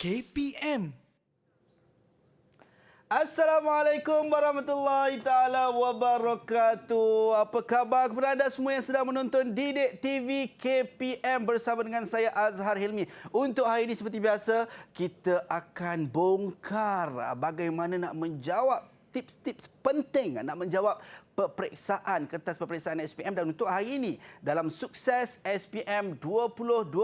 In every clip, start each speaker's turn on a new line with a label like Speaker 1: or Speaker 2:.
Speaker 1: KPM.
Speaker 2: Assalamualaikum warahmatullahi taala wabarakatuh. Apa khabar kepada anda semua yang sedang menonton Didik TV KPM bersama dengan saya Azhar Hilmi. Untuk hari ini seperti biasa kita akan bongkar bagaimana nak menjawab tips-tips penting nak menjawab kertas peperiksaan SPM. Dan untuk hari ini dalam Sukses SPM 2021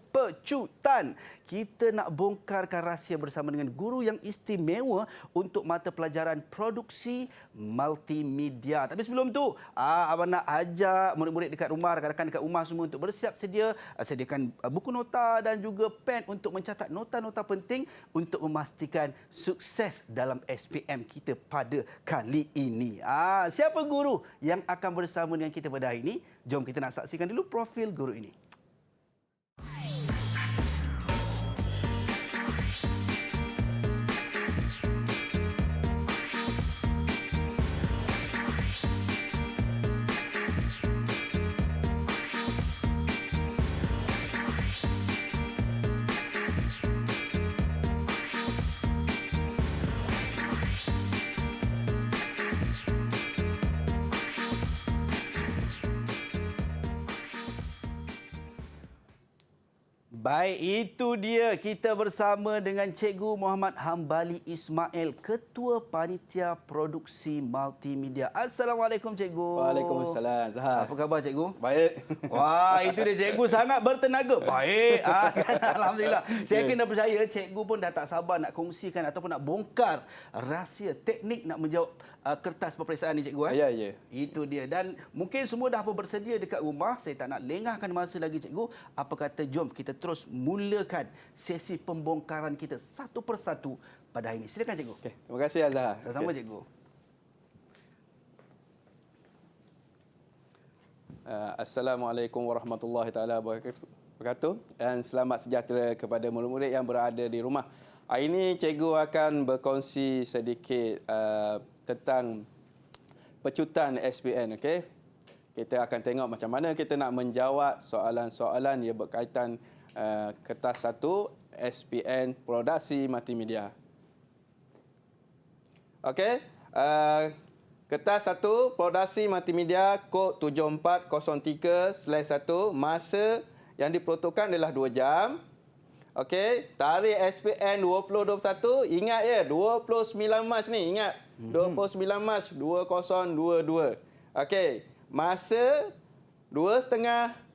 Speaker 2: Pecutan, kita nak bongkarkan rahsia bersama dengan guru yang istimewa untuk mata pelajaran produksi multimedia. Tapi sebelum tu, abang nak ajak murid-murid dekat rumah, rakan-rakan dekat rumah semua untuk bersiap sedia, sediakan buku nota dan juga pen untuk mencatat nota-nota penting untuk memastikan sukses dalam SPM kita pada kali ini. Siapa guru yang akan bersama dengan kita pada hari ini? Jom kita nak saksikan dulu profil guru ini. Baik, itu dia kita bersama dengan Cikgu Muhammad Hambali Ismail, Ketua Panitia Produksi Multimedia. Assalamualaikum Cikgu.
Speaker 3: Waalaikumsalam. Zahar.
Speaker 2: Apa khabar Cikgu?
Speaker 3: Baik.
Speaker 2: Wah, itu dia Cikgu sangat bertenaga. Baik. Kan? Alhamdulillah. Saya kena percaya Cikgu pun dah tak sabar nak kongsikan ataupun nak bongkar rahsia teknik nak menjawab kertas peperiksaan ni Cikgu.
Speaker 3: Ya, ya.
Speaker 2: Itu dia. Dan mungkin semua dah bersedia dekat rumah. Saya tak nak lengahkan masa lagi Cikgu. Apa kata jom kita terus mulakan sesi pembongkaran kita satu persatu pada hari ini. Silakan Cikgu.
Speaker 3: Okay. Terima kasih Azhar.
Speaker 2: Sama-sama Cikgu.
Speaker 3: Assalamualaikum warahmatullahi taala wabarakatuh dan selamat sejahtera kepada murid-murid yang berada di rumah. Hari ini Cikgu akan berkongsi sedikit tentang pecutan SPM. Okay? Kita akan tengok macam mana kita nak menjawab soalan-soalan yang berkaitan kertas 1 SPM Produksi Multimedia. Okey, kertas 1 Produksi Multimedia kod 7403/1, masa yang diperuntukkan adalah 2 jam. Okey, tarikh SPM 2021, ingat ya, 29 Mac ni, ingat. 29 Mac 2022. Okey, masa 2:30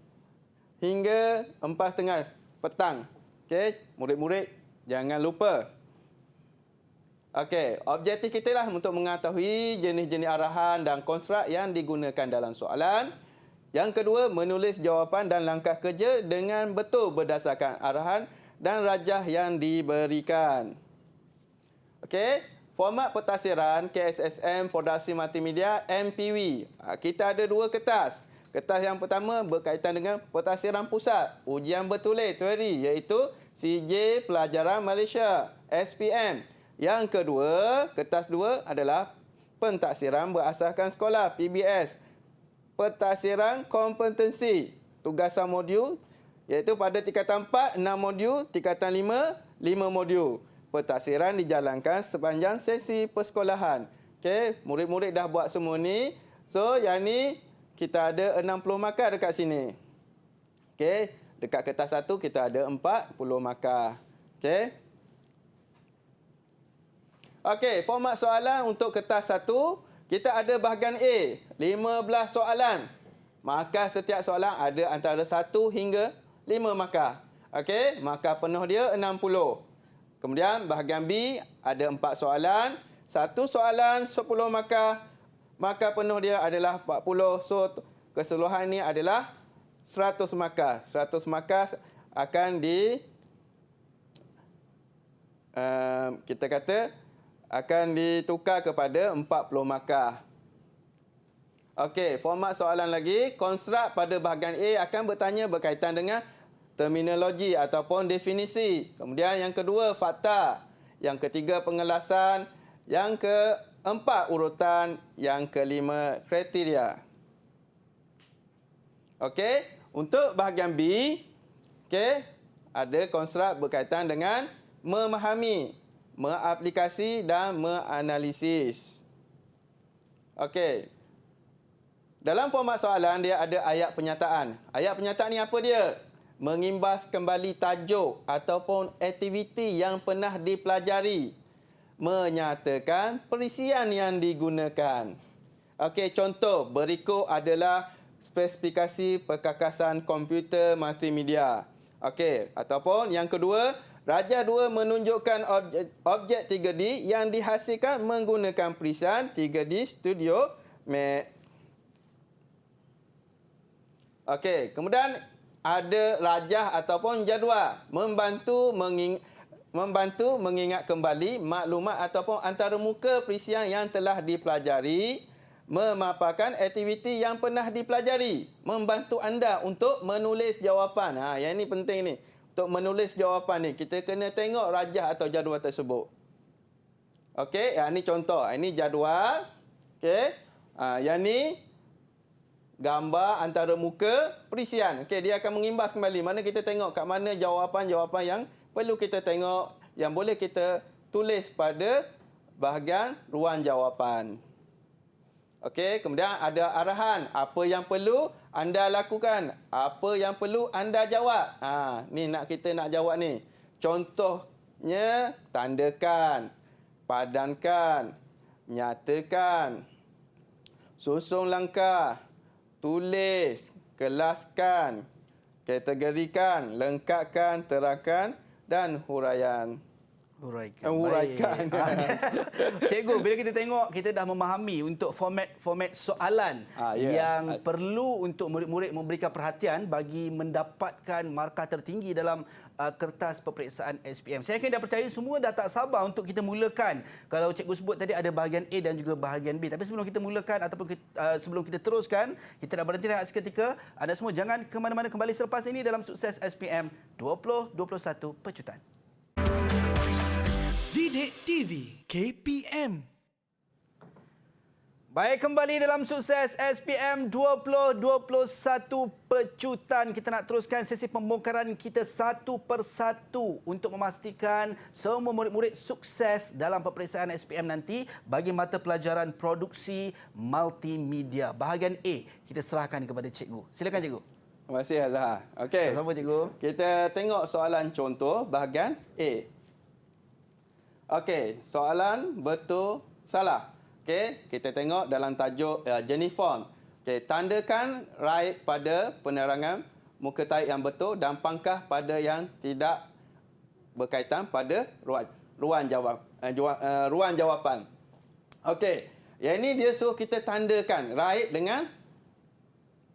Speaker 3: hingga 4:30 petang. Okey, murid-murid jangan lupa. Okey, objektif kita lah untuk mengetahui jenis-jenis arahan dan konstruk yang digunakan dalam soalan. Yang kedua, menulis jawapan dan langkah kerja dengan betul berdasarkan arahan dan rajah yang diberikan. Okey, format pentafsiran KSSM Produksi Multimedia MPV. Kita ada 2 kertas. Kertas yang pertama berkaitan dengan pentafsiran pusat, ujian bertulis teori, iaitu CJ Pelajaran Malaysia SPM. Yang kedua, kertas 2 adalah pentafsiran berasaskan sekolah PBS. Pentafsiran kompetensi, tugasan modul, iaitu pada tingkatan 4, 6 modul, tingkatan 5, 5 modul. Pentafsiran dijalankan sepanjang sesi persekolahan. Okey, murid-murid dah buat semua ni. So, yang ni kita ada 60 markah dekat sini. Okey, dekat kertas 1 kita ada 40 markah. Okey. Okey, format soalan untuk kertas 1, kita ada bahagian A, 15 soalan. Markah setiap soalan ada antara 1 hingga 5 markah. Okey, markah penuh dia 60. Kemudian bahagian B ada 4 soalan, 1 soalan 10 markah. Markah penuh dia adalah 40. So, keseluruhan ini adalah 100 markah. 100 markah akan kita kata akan ditukar kepada 40 markah. Okey, format soalan lagi. Konstruk pada bahagian A akan bertanya berkaitan dengan terminologi ataupun definisi. Kemudian yang kedua, fakta. Yang ketiga, pengelasan. Yang keempat, urutan. Yang kelima, kriteria. Okey, untuk bahagian B, okey, Ada konstruk berkaitan dengan memahami, mengaplikasi dan menganalisis. Okey. Dalam format soalan dia ada ayat pernyataan. Ayat pernyataan ni apa dia? Mengimbas kembali tajuk ataupun aktiviti yang pernah dipelajari. Menyatakan perisian yang digunakan. Okey, contoh berikut adalah spesifikasi perkakasan komputer multimedia. Okey, ataupun yang kedua, Raja 2 menunjukkan objek 3D yang dihasilkan menggunakan perisian 3D Studio Max. Okey, kemudian ada rajah ataupun jadual membantu mengingat kembali maklumat ataupun antarmuka perisian yang telah dipelajari, memaparkan aktiviti yang pernah dipelajari, membantu anda untuk menulis jawapan. Yang ini penting ni. Untuk menulis jawapan ni, kita kena tengok rajah atau jadual tersebut. Okey, yang ini contoh. Ini jadual. Okey. Yang ni gambar antara muka perisian. Okey, dia akan mengimbas kembali. Mana kita tengok kat mana jawapan-jawapan yang perlu kita tengok, yang boleh kita tulis pada bahagian ruang jawapan. Okey, kemudian ada arahan. Apa yang perlu anda lakukan? Apa yang perlu anda jawab? Ni kita nak jawab ni. Contohnya, tandakan, padankan, nyatakan, susun langkah, tulis, kelaskan, kategorikan, lengkapkan, terangkan dan huraian.
Speaker 2: Huraikan. Cikgu, bila kita tengok, kita dah memahami untuk format soalan yang perlu untuk murid-murid memberikan perhatian bagi mendapatkan markah tertinggi dalam kertas peperiksaan SPM. Saya yakin dah percaya semua dah tak sabar untuk kita mulakan. Kalau cikgu sebut tadi ada bahagian A dan juga bahagian B. Tapi sebelum kita mulakan ataupun sebelum kita teruskan, kita dah berhenti rehat seketika. Anda semua jangan ke mana-mana, kembali selepas ini dalam Sukses SPM 2021 Pecutan.
Speaker 1: Didik TV KPM.
Speaker 2: Baik, kembali dalam Sukses SPM 2021 Pecutan. Kita nak teruskan sesi pembongkaran kita satu persatu untuk memastikan semua murid-murid sukses dalam peperiksaan SPM nanti bagi mata pelajaran produksi multimedia. Bahagian A, kita serahkan kepada cikgu. Silakan cikgu.
Speaker 3: Terima kasih Azhar. Okey.
Speaker 2: Sama-sama cikgu.
Speaker 3: Kita tengok soalan contoh bahagian A. Okey, soalan betul salah. Okey, kita tengok dalam tajuk jenis font. Okey, tandakan right pada penerangan muka taik yang betul dan pangkah pada yang tidak berkaitan pada ruang jawapan. Okey, yang ini dia suruh kita tandakan right dengan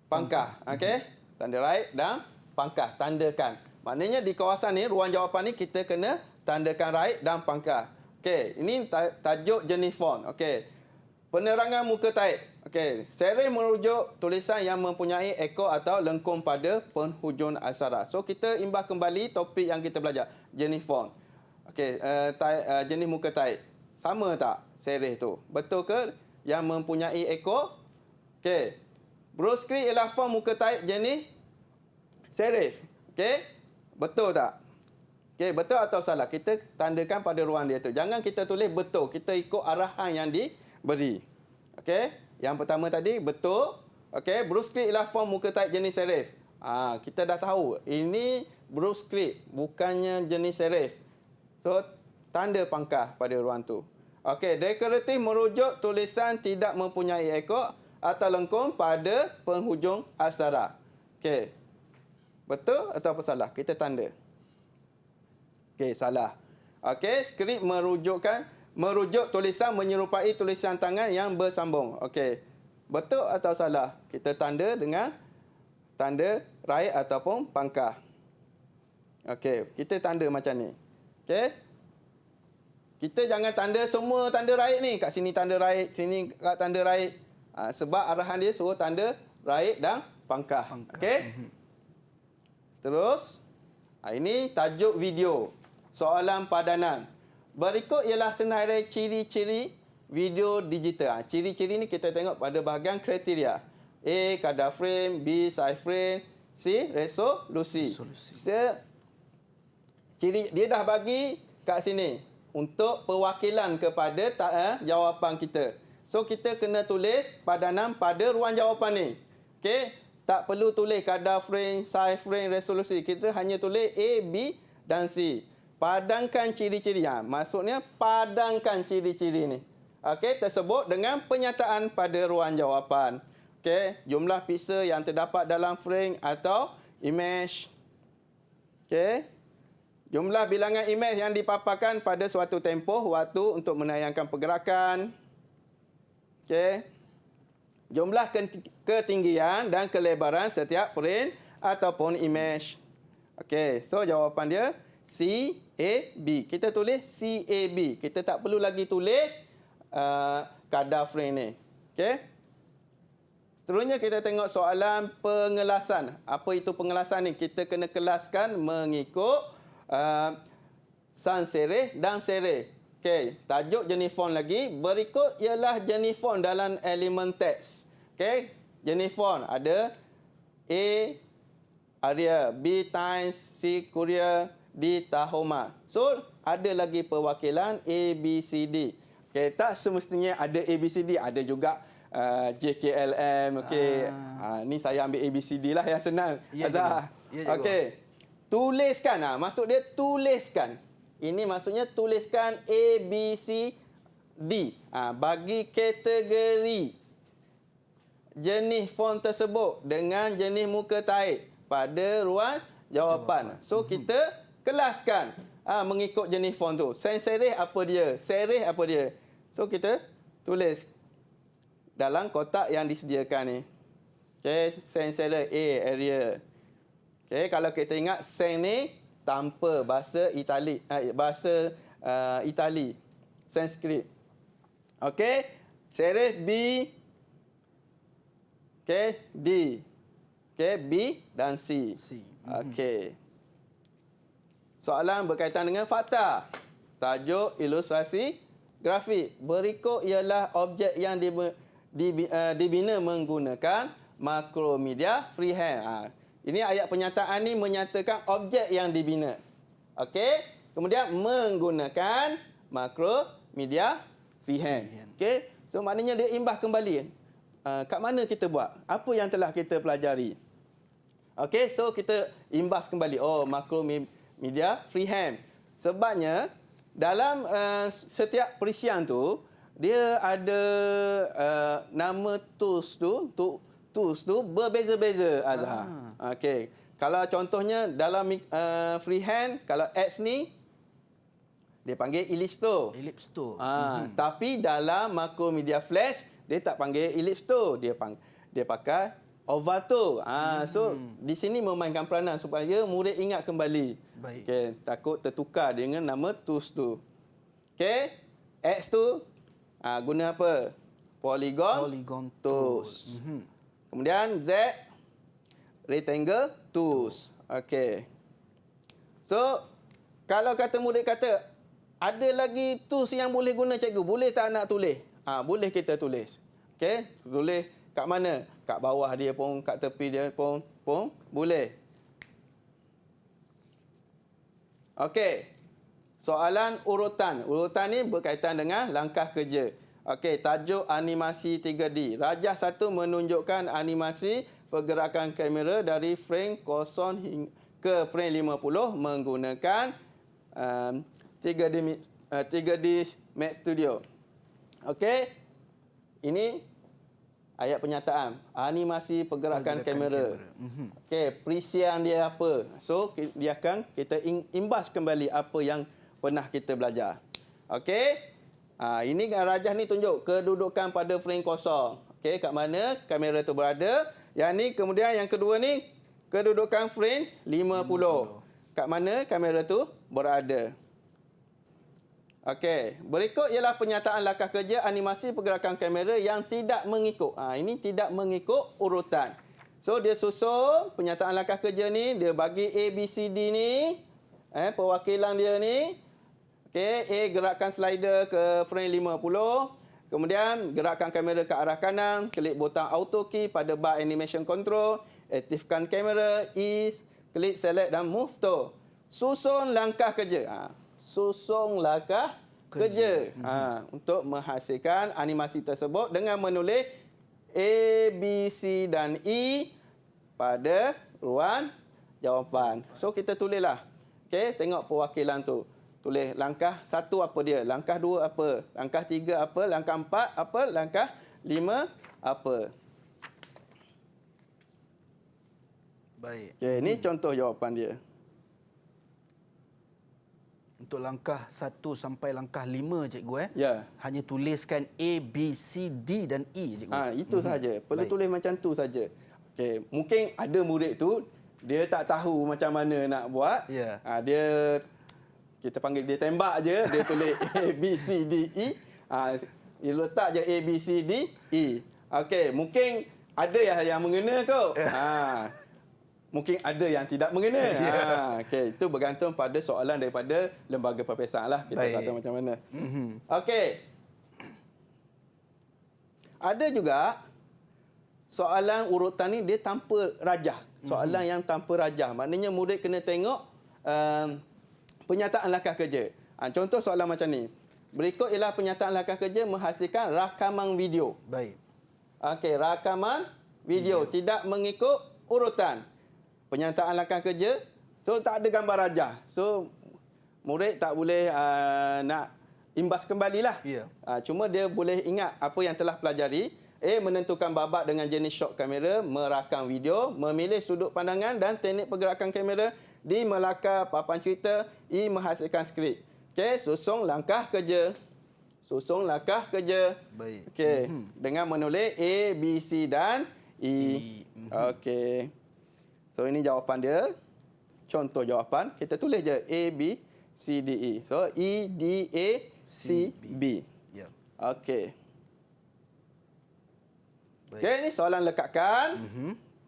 Speaker 3: pangkah. Okey, tanda right dan pangkah, tandakan. Maknanya di kawasan ni, ruang jawapan ni kita kena tandakan right dan pangkah. Okey, ini tajuk jenis font. Okey. Penerangan muka taik. Okey, serif merujuk tulisan yang mempunyai ekor atau lengkung pada penghujung aksara. So kita imbas kembali topik yang kita belajar, jenis font. Okey, jenis muka taik. Sama tak serif tu? Betul ke yang mempunyai ekor? Okey. Broskrip ialah font muka taik jenis serif. Okey? Betul tak? Okey, betul atau salah? Kita tandakan pada ruang dia tu. Jangan kita tulis betul. Kita ikut arahan yang diberi. Okey? Yang pertama tadi betul. Okey, broskrip ialah form muka taik jenis serif. Kita dah tahu. Ini broskrip, bukannya jenis serif. So, tanda pangkah pada ruang tu. Okey, dekoratif merujuk tulisan tidak mempunyai ekor atau lengkung pada penghujung aksara. Okey. Betul atau salah? Kita tanda. Okey, salah. Okey, skrip merujuk tulisan menyerupai tulisan tangan yang bersambung. Okey. Betul atau salah? Kita tanda dengan tanda right ataupun pangkah. Okey, kita tanda macam ni. Okey. Kita jangan tanda semua tanda right ni. Kat sini tanda right, sini kat tanda right. Sebab arahan dia suruh tanda right dan pangkah. Okey. Terus, ini tajuk video. Soalan padanan. Berikut ialah senarai ciri-ciri video digital. Ciri-ciri ni kita tengok pada bahagian kriteria. A, kadar frame. B, size frame. C, resolusi. dia dah bagi kat sini untuk perwakilan kepada jawapan kita. So kita kena tulis padanan pada ruang jawapan ni. Okey, tak perlu tulis kadar frame, size frame, resolusi. Kita hanya tulis A, B dan C. Padangkan ciri-ciri. Maksudnya padangkan ciri-ciri ni. Okey, tersebut dengan penyataan pada ruang jawapan. Okey, jumlah pixel yang terdapat dalam frame atau image. Okey. Jumlah bilangan imej yang dipaparkan pada suatu tempoh waktu untuk menayangkan pergerakan. Okey. Jumlah ketinggian dan kelebaran setiap frame ataupun imej. Okey, so jawapan dia C, A, B. Kita tulis C, A, B. Kita tak perlu lagi tulis kadar frame ni. Okey. Seterusnya kita tengok soalan pengelasan. Apa itu pengelasan ni? Kita kena kelaskan mengikut sans serif dan serif. Okey, tajuk jenis font lagi. Berikut ialah jenis font dalam elemen teks. Okey, jenis font ada A, Arial, B, Times, C, Courier, D, Tahoma. So, ada lagi perwakilan A, B, C, D. Okey, tak semestinya ada A, B, C, D. Ada juga JKLM. Okey, ni saya ambil A, B, C, D lah yang senang.
Speaker 2: Ya,
Speaker 3: Azhar.
Speaker 2: ya,
Speaker 3: Okey. Tuliskan. Maksud dia tuliskan. Ini maksudnya tuliskan A, B, C, D. Bagi kategori jenis font tersebut dengan jenis muka taik pada ruang jawapan. So, kita kelaskan mengikut jenis font tu. Sans serif apa dia? Serif apa dia? So, kita tulis dalam kotak yang disediakan ni. Okey, sans serif A, Arial. Okay, kalau kita ingat sans ni tanpa bahasa Itali, Itali, Sanskrit. Okey, serif B, okey, D, okey, B dan C. Okey. Soalan berkaitan dengan fakta. Tajuk ilustrasi grafik. Berikut ialah objek yang dibina menggunakan makromedia freehand. Ini ayat pernyataan ni menyatakan objek yang dibina. Okey. Kemudian menggunakan makromedia freehand. Okey. So maknanya dia imbas kembali. Kat mana kita buat? Apa yang telah kita pelajari? Okey. So kita imbas kembali. Oh, makromedia freehand. Sebabnya dalam setiap perisian tu dia ada nama tools tu berbeza-beza, Azhar. Okey. Kalau contohnya dalam freehand, kalau X ni dia panggil ellipse. Tapi dalam makromedia flash dia tak panggil ellipse. Dia pakai oval. So di sini memainkan peranan supaya murid ingat kembali.
Speaker 2: Baik.
Speaker 3: Okey, takut tertukar dengan nama tools tu. Okey. X tu guna apa? Polygon tools. Kemudian Z, rectangle tools. Okey. So, kalau kata murid kata, ada lagi tools yang boleh guna cikgu. Boleh tak nak tulis? Boleh kita tulis. Okey. Tulis kat mana? Kat bawah dia pun, kat tepi dia pun boleh. Okey. Soalan urutan. Urutan ni berkaitan dengan langkah kerja. Okey, tajuk animasi 3D. Rajah 1 menunjukkan animasi pergerakan kamera dari frame 0 ke frame 50 menggunakan 3D Max Studio. Okey. Ini ayat pernyataan animasi pergerakan kamera. Okey, perisian dia apa? So dia akan kita imbas kembali apa yang pernah kita belajar. Okey. Ini rajah ni tunjuk kedudukan pada frame kosong. Okey, kat mana kamera tu berada. Yang ni kemudian yang kedua ni kedudukan frame 50. Kat mana kamera tu berada. Okey, berikut ialah pernyataan langkah kerja animasi pergerakan kamera yang tidak mengikut. Ini tidak mengikut urutan. So dia susun pernyataan langkah kerja ni, dia bagi A, B, C, D ni, perwakilan dia ni. Okey, A gerakan slider ke frame 50. Kemudian gerakkan kamera ke arah kanan, klik butang auto key pada bar animation control, aktifkan kamera, E, klik select dan move to. susun langkah kerja. Susun langkah kerja. Untuk menghasilkan animasi tersebut dengan menulis A, B, C dan E pada ruang jawapan. So kita tulislah. Okey, tengok perwakilan tu. Tulis langkah 1 apa dia, langkah 2 apa, langkah 3 apa, langkah 4 apa, langkah 5 apa.
Speaker 2: Baik.
Speaker 3: Okey, ini contoh jawapan dia.
Speaker 2: Untuk langkah 1 sampai langkah 5 cikgu
Speaker 3: Ya.
Speaker 2: hanya tuliskan A, B, C, D dan E cikgu.
Speaker 3: Itu saja. Perlu
Speaker 2: Baik.
Speaker 3: tulis macam tu saja. Okey, mungkin ada murid tu dia tak tahu macam mana nak buat.
Speaker 2: Ya.
Speaker 3: Dia kita panggil dia tembak je, dia tulis A, B, C, D, E. Dia letak je A, B, C, D, E. Okey, mungkin ada yang mengena kot. Mungkin ada yang tidak mengena. Okey, itu bergantung pada soalan daripada lembaga peperiksaan lah. Kita tak tahu macam mana. Okey. Ada juga soalan urutan ni dia tanpa rajah. Soalan yang tanpa rajah. Maknanya murid kena tengok penyataan langkah kerja. Contoh soalan macam ni. Berikut ialah penyataan langkah kerja menghasilkan rakaman video.
Speaker 2: Baik.
Speaker 3: Okey, rakaman video. Tidak mengikut urutan. Penyataan langkah kerja. So, tak ada gambar rajah. So, murid tak boleh nak imbas kembalilah.
Speaker 2: Ya.
Speaker 3: Cuma dia boleh ingat apa yang telah pelajari. A. Menentukan babak dengan jenis shot kamera, merakam video, memilih sudut pandangan dan teknik pergerakan kamera. D. Melakar papan cerita. E. Menghasilkan skrip. Okey, susun langkah kerja. Susun langkah kerja.
Speaker 2: Baik.
Speaker 3: Okey, dengan menulis A, B, C dan E. Okey. So, ini jawapan dia. Contoh jawapan. Kita tulis je A, B, C, D, E. So, E, D, A, C, B.
Speaker 2: Ya.
Speaker 3: Okey. Okey, ini soalan lekakan.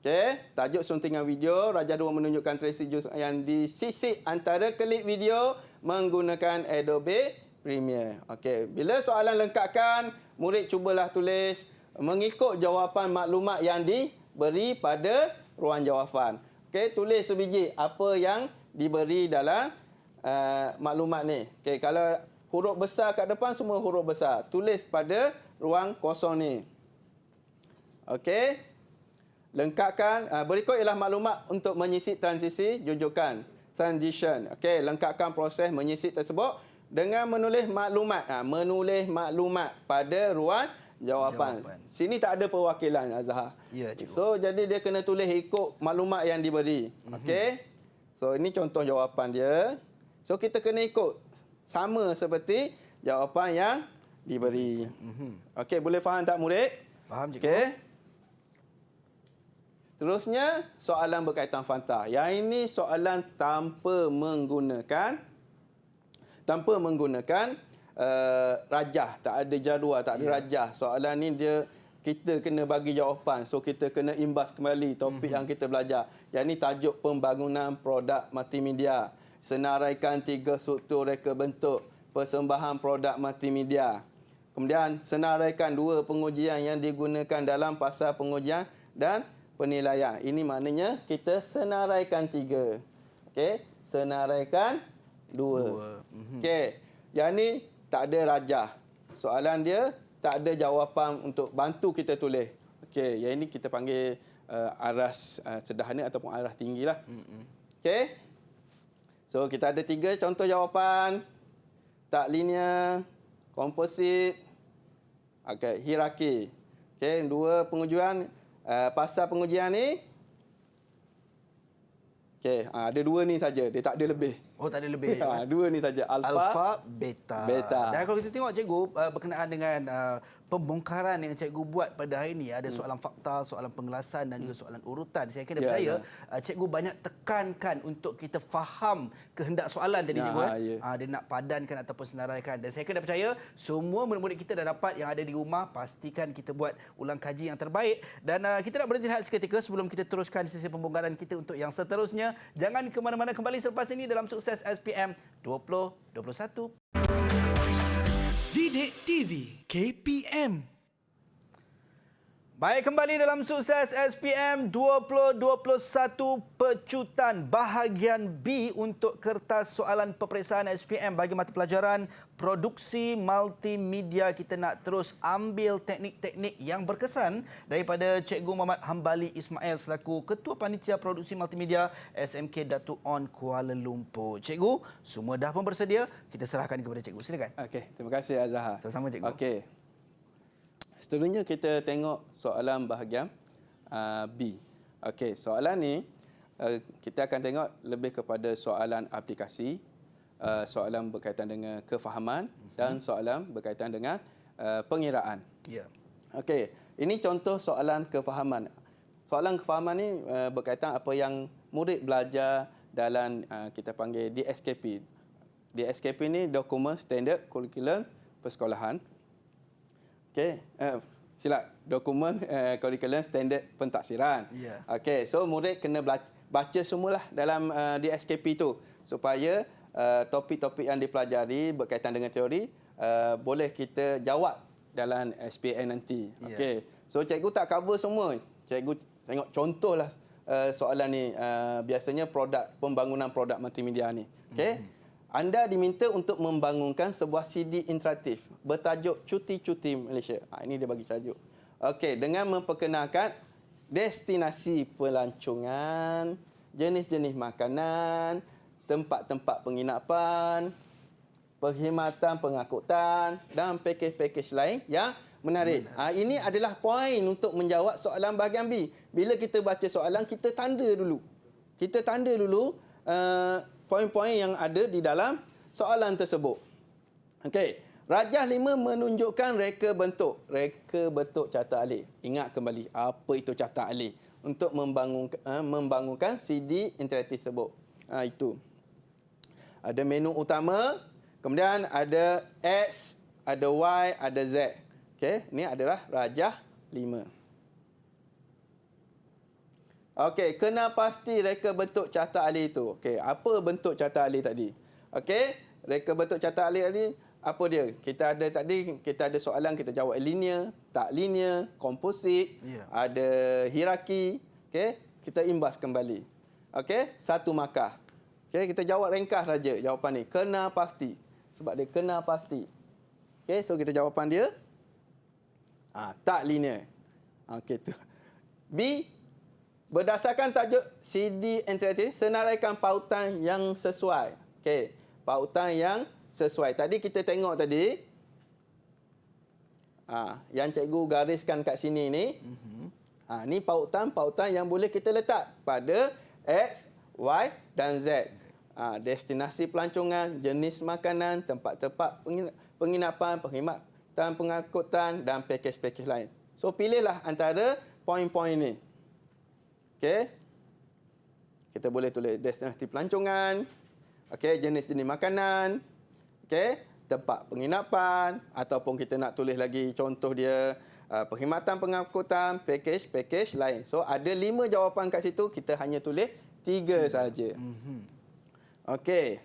Speaker 3: Okey, tajuk suntingan video. Raja 2 menunjukkan Tracy Jones yang disisik antara klip video menggunakan Adobe Premiere. Okey, bila soalan lengkapkan, murid cubalah tulis mengikut jawapan maklumat yang diberi pada ruang jawapan. Okey, tulis sebiji apa yang diberi dalam maklumat ni. Okey, kalau huruf besar kat depan semua huruf besar. Tulis pada ruang kosong ni. Okey. Lengkapkan berikut ialah maklumat untuk menyisip transisi jujukan. Transition. Okey, lengkapkan proses menyisip tersebut dengan menulis maklumat. Menulis maklumat pada ruang jawapan. Sini tak ada perwakilan Azhar.
Speaker 2: Ya, cikgu.
Speaker 3: So jadi dia kena tulis ikut maklumat yang diberi. Okey. So ini contoh jawapan dia. So kita kena ikut sama seperti jawapan yang diberi. Okey, boleh faham tak murid?
Speaker 2: Faham cikgu.
Speaker 3: Okey. Terusnya soalan berkaitan fanta. Yang ini soalan tanpa menggunakan rajah, tak ada jadual, tak ada rajah. Soalan ni kita kena bagi jawapan. So kita kena imbas kembali topik yang kita belajar. Yang ini tajuk pembangunan produk multimedia. Senaraikan 3 struktur reka bentuk persembahan produk multimedia. Kemudian senaraikan 2 pengujian yang digunakan dalam pasal pengujian dan penilaian. Ini maknanya kita senaraikan 3. Okey, senaraikan 2. Okey, yang ni tak ada rajah. Soalan dia tak ada jawapan untuk bantu kita tulis. Okey, yang ini kita panggil aras sederhana ataupun aras tinggilah. Okey. So kita ada 3 contoh jawapan. Tak linear, komposit, okey, hierarki. Okey, 2 pengujian. Pasal pengujian ni, okey, ada 2 ni saja, dia tak ada lebih.
Speaker 2: Oh, tak ada lebih.
Speaker 3: 2 ni saja, alfa,
Speaker 2: beta.
Speaker 3: beta.
Speaker 2: Dan kalau kita tengok cikgu berkenaan dengan pembongkaran yang cikgu buat pada hari ini, ada soalan fakta, soalan pengelasan dan juga soalan urutan. Saya kira percaya cikgu banyak tekankan untuk kita faham kehendak soalan tadi cikgu. Dia nak padankan ataupun senaraikan. Dan saya kira percaya semua murid-murid kita dah dapat yang ada di rumah, pastikan kita buat ulang kaji yang terbaik. Dan kita nak berhenti rehat seketika sebelum kita teruskan sesi pembongkaran kita untuk yang seterusnya. Jangan ke mana-mana, kembali selepas ini dalam Sukses SPM 2021.
Speaker 1: Didik TV KPM.
Speaker 2: Baik, kembali dalam Sukses SPM 2021 pecutan bahagian B untuk kertas soalan peperiksaan SPM bagi mata pelajaran produksi multimedia. Kita nak terus ambil teknik-teknik yang berkesan daripada Cikgu Muhammad Hambali Ismail selaku Ketua Panitia Produksi Multimedia SMK Datuk On Kuala Lumpur. Cikgu, semua dah pun bersedia. Kita serahkan kepada Cikgu. Silakan.
Speaker 3: Okey, terima kasih Azhar.
Speaker 2: Sama-sama, Cikgu.
Speaker 3: Okey. Seterusnya kita tengok soalan bahagian B. Okey, soalan ni kita akan tengok lebih kepada soalan aplikasi, soalan berkaitan dengan kefahaman dan soalan berkaitan dengan pengiraan.
Speaker 2: Ya.
Speaker 3: Okey, ini contoh soalan kefahaman. Soalan kefahaman ni berkaitan apa yang murid belajar dalam kita panggil DSKP. DSKP ni Dokumen Standard Kurikulum Persekolahan. Okey, silap. Dokumen Kurikulum Standard Pentaksiran.
Speaker 2: Ya.
Speaker 3: Okey, so murid kena baca semualah dalam DSKP tu supaya topik-topik yang dipelajari berkaitan dengan teori boleh kita jawab dalam SPM nanti.
Speaker 2: Ya.
Speaker 3: Okey. So cikgu tak cover semua. Cikgu tengok contohlah soalan ni biasanya pembangunan produk multimedia ni. Okey. Anda diminta untuk membangunkan sebuah CD interaktif bertajuk Cuti-Cuti Malaysia. Ini dia bagi tajuk. Okey, dengan memperkenalkan destinasi pelancongan, jenis-jenis makanan, tempat-tempat penginapan, perkhidmatan pengangkutan dan pakej-pakej lain yang menarik. Ini adalah poin untuk menjawab soalan bahagian B. Bila kita baca soalan, kita tanda dulu. Kita tanda dulu poin-poin yang ada di dalam soalan tersebut. Okey, rajah 5 menunjukkan reka bentuk. Reka bentuk carta alih. Ingat kembali apa itu carta alih untuk membangunkan CD interaktif tersebut. Itu. Ada menu utama, kemudian ada X, ada Y, ada Z. Okey, ini adalah rajah 5. Okey, kena pasti reka bentuk carta alih itu. Okey, apa bentuk carta alih tadi? Okey, reka bentuk carta alih tadi apa dia? Kita ada soalan kita jawab linear, tak linear, komposit, ada hierarki. Okey, kita imbas kembali. Okey, satu markah. Okey, kita jawab ringkas saja jawapan ni. Kena pasti. Sebab dia kena pasti. Okey, so kita jawapan dia tak linear. Okey tu. B, berdasarkan tajuk CD interaktif, senaraikan pautan yang sesuai. Okey, pautan yang sesuai. Tadi kita tengok tadi, yang cikgu gariskan kat sini ni, ni pautan-pautan yang boleh kita letak pada X, Y dan Z. Destinasi pelancongan, jenis makanan, tempat-tempat penginapan, perkhidmatan pengangkutan dan pakej-pakej lain. So pilihlah antara poin-poin ni. Okey. Kita boleh tulis destinasi pelancongan, okey, jenis-jenis makanan, okey, tempat penginapan ataupun kita nak tulis lagi contoh dia perkhidmatan pengangkutan, pakej-pakej lain. So ada 5 jawapan kat situ, kita hanya tulis 3 saja. Okey.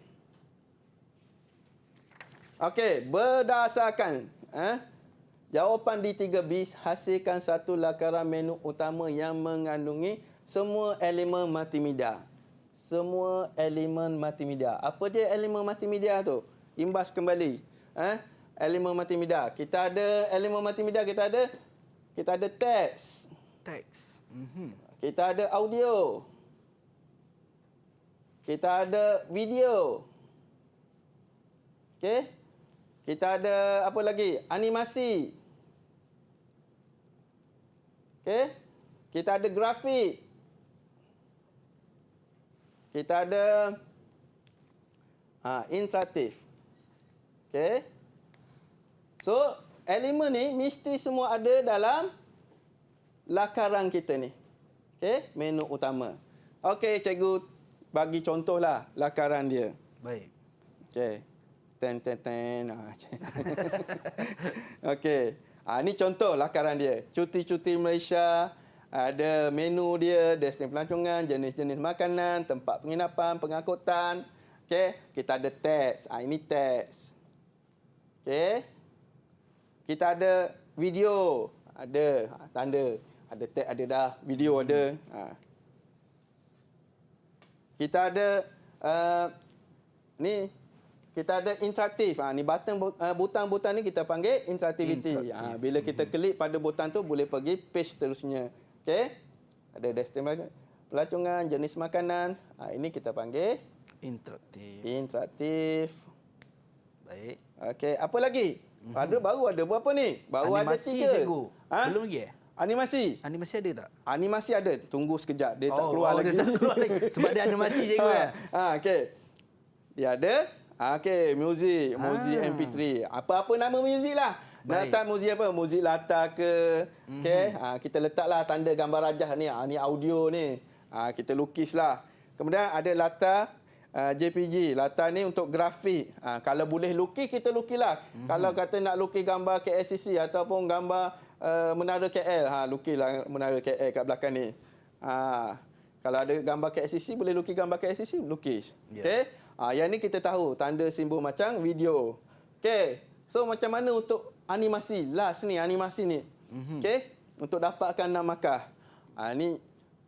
Speaker 3: Okey, berdasarkan jawapan di 3B, hasilkan satu lakaran menu utama yang mengandungi semua elemen multimedia. Semua elemen multimedia. Apa dia elemen multimedia tu? Imbas kembali. Elemen multimedia. Kita ada elemen multimedia, kita ada teks.
Speaker 2: Teks.
Speaker 3: Kita ada audio. Kita ada video. Okey? Kita ada apa lagi? Animasi. Okey? Kita ada grafik. Kita ada interaktif. Okey? So, elemen ni mesti semua ada dalam lakaran kita ni. Okey? Menu utama. Okey, cikgu bagi contohlah lakaran dia.
Speaker 2: Baik.
Speaker 3: Okey. Okey. Ini contoh lakaran dia. Cuti-cuti Malaysia. Ada menu dia, destinasi pelancongan, jenis-jenis makanan, tempat penginapan, pengangkutan. Okey, kita ada teks. Ini teks. Okey. Kita ada video. Ada. Tanda. Ada tag, ada dah. Video ada. Kita ada ni kita ada interaktif. Ni butang-butang ni kita panggil interactivity. Bila kita klik pada butang tu boleh pergi page seterusnya. Okey. Ada destinasi pelacungan, jenis makanan. Ini kita panggil interaktif.
Speaker 2: Baik.
Speaker 3: Okey, apa lagi? Baru ada berapa ni? Baru
Speaker 2: Animasi,
Speaker 3: ada 3.
Speaker 2: cikgu. Belum lagi
Speaker 3: Animasi.
Speaker 2: Animasi ada tak?
Speaker 3: Animasi ada. Tunggu sekejap. Dia tak keluar lagi.
Speaker 2: Dia tak keluar lagi. Sebab dia animasi, cikgu.
Speaker 3: Okey. Dia ada. Okey, muzik MP3. Apa-apa nama muzik lah. Nak letak muzik apa? Muzik latar ke. Okey. Kita letaklah tanda gambar rajah ni. Ni audio ni. Kita lukislah. Kemudian ada latar JPG. Latar ni untuk grafik. Kalau boleh lukis, kita lukislah. Kalau kata nak lukis gambar KLCC ataupun gambar Menara KL, lukislah Menara KL kat belakang ni. Kalau ada gambar KLCC, boleh lukis gambar KLCC, lukis.
Speaker 2: Yeah.
Speaker 3: Okey. Yang ni kita tahu, tanda simbol macam video. Okey. So macam mana untuk animasi? Last ni, animasi ni. Okey. Untuk dapatkan 6 markah. Ni